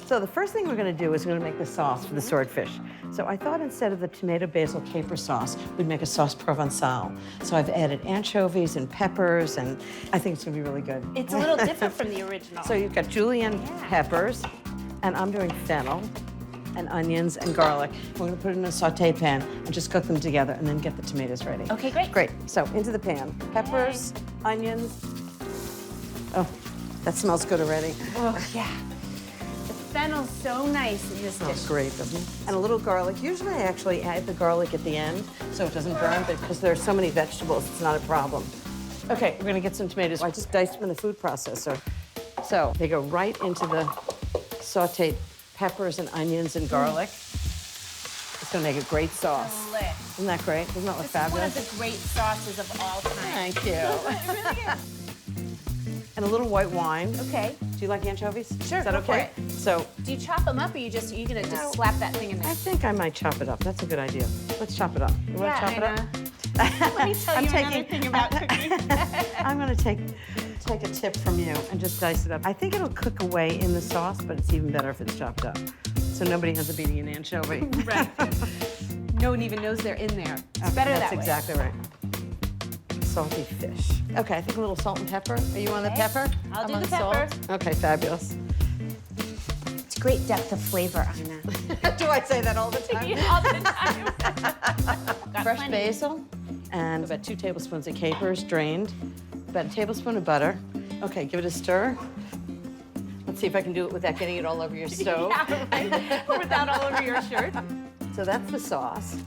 So the first thing we're gonna do is we're gonna make the sauce for the swordfish. So I thought instead of the tomato basil caper sauce, we'd make a sauce Provencal. So I've added anchovies and peppers, and I think it's gonna be really good. It's a little different from the original. So you've got julienne peppers, and I'm doing fennel and onions and garlic. We're gonna put it in a saute pan and just cook them together and then get the tomatoes ready. Okay, great. Great, so into the pan. Peppers, onions. Oh, that smells good already. Oh, yeah. The fennel's so nice in this Smells dish. great, doesn't it? And a little garlic. Usually I actually add the garlic at the end so it doesn't burn, but because there are so many vegetables, it's not a problem. Okay, we're gonna get some tomatoes. I just diced them in the food processor. So they go right into the sauteed peppers and onions and garlic. It's gonna make a great sauce. Delish. Isn't that great? Doesn't that look This is one fabulous? of the great sauces of all time. Thank you. It really is. And a little white wine. Okay. Do you like anchovies? Sure, Is that go for okay? it. So Do you chop them up, or you gonna No. just slap that thing in there? I think I might chop it up. That's a good idea. Let's chop it up. You wanna chop it up? Let me tell you another thing about cooking. I'm gonna take a tip from you and just dice it up. I think it'll cook away in the sauce, but it's even better if it's chopped up. So nobody ends up eating an anchovy. Right. No one even knows they're in there. It's better that That's way. exactly right. Salty fish. Okay, I think a little salt and pepper. Are you on the Okay. pepper? I'll I'm do on the salt. pepper. Okay, fabulous. It's great depth of flavor, Anna. Do I say that all the time? All the time. Got Fresh plenty. basil and about 2 tablespoons of capers drained, about a tablespoon of butter. Okay, give it a stir. Let's see if I can do it without getting it all over your stove. Yeah, right. Without all over your shirt. So that's the sauce.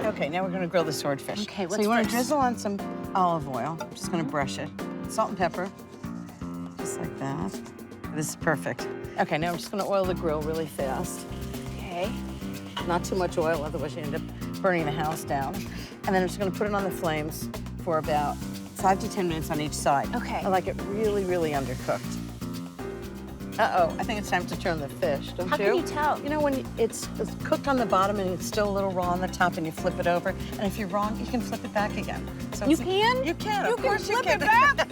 Okay, now we're gonna grill the swordfish. Okay, so what's you want to first? drizzle on some olive oil. I'm just gonna brush it. Salt and pepper, just like that. This is perfect. Okay, now I'm just gonna oil the grill really fast. Okay. Not too much oil, otherwise you end up burning the house down. And then I'm just gonna put it on the flames for about 5 to 10 minutes on each side. Okay. I like it really, really undercooked. Uh-oh, I think it's time to turn the fish, don't you? How can you tell? You know, when it's cooked on the bottom and it's still a little raw on the top and you flip it over, and if you're wrong, you can flip it back again. So You it's- can? You can, You of can course you flip can. it back?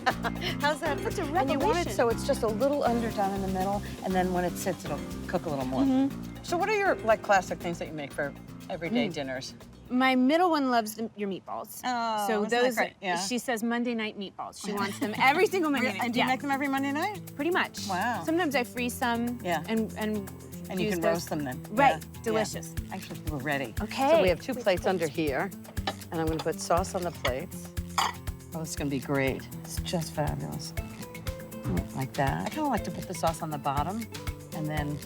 How's that? That's a And you want it revelation. so it's just a little underdone in the middle, and then when it sits, it'll cook a little more. Mm-hmm. So what are your, like, classic things that you make for everyday dinners? My middle one loves your meatballs. Oh, so isn't that those, great? Yeah. she says Monday night meatballs. She wants them every single Monday night. And do you Yeah. make them every Monday night? Pretty much. Wow. Sometimes I freeze some. Yeah. And And you use can those. roast them then. Right. Yeah, Delicious. yeah. Actually, we're ready. Okay. So we have 2 plates under here, and I'm gonna put sauce on the plates. Oh, it's gonna be great. It's just fabulous. Like that. I kinda like to put the sauce on the bottom, and then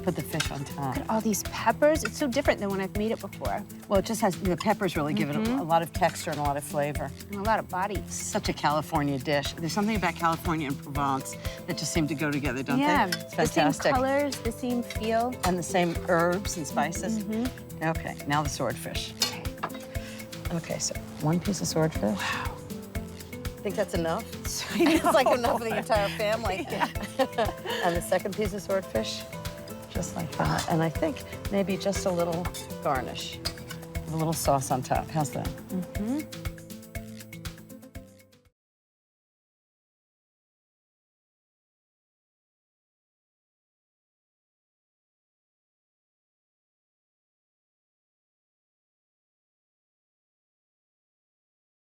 put the fish on top. Look at all these peppers. It's so different than when I've made it before. Well, it just has, the peppers really give it a lot of texture and a lot of flavor. And a lot of body. Such a California dish. There's something about California and Provence that just seem to go together, don't Yeah. they? It's The same fantastic. colors, the same feel. And the same herbs and spices. Okay, now the swordfish. Okay. Okay, so 1 piece of swordfish. Wow. Think that's enough? It's like enough for the entire family. And the 2nd piece of swordfish, just like that. And I think maybe just a little garnish, a little sauce on top. How's that?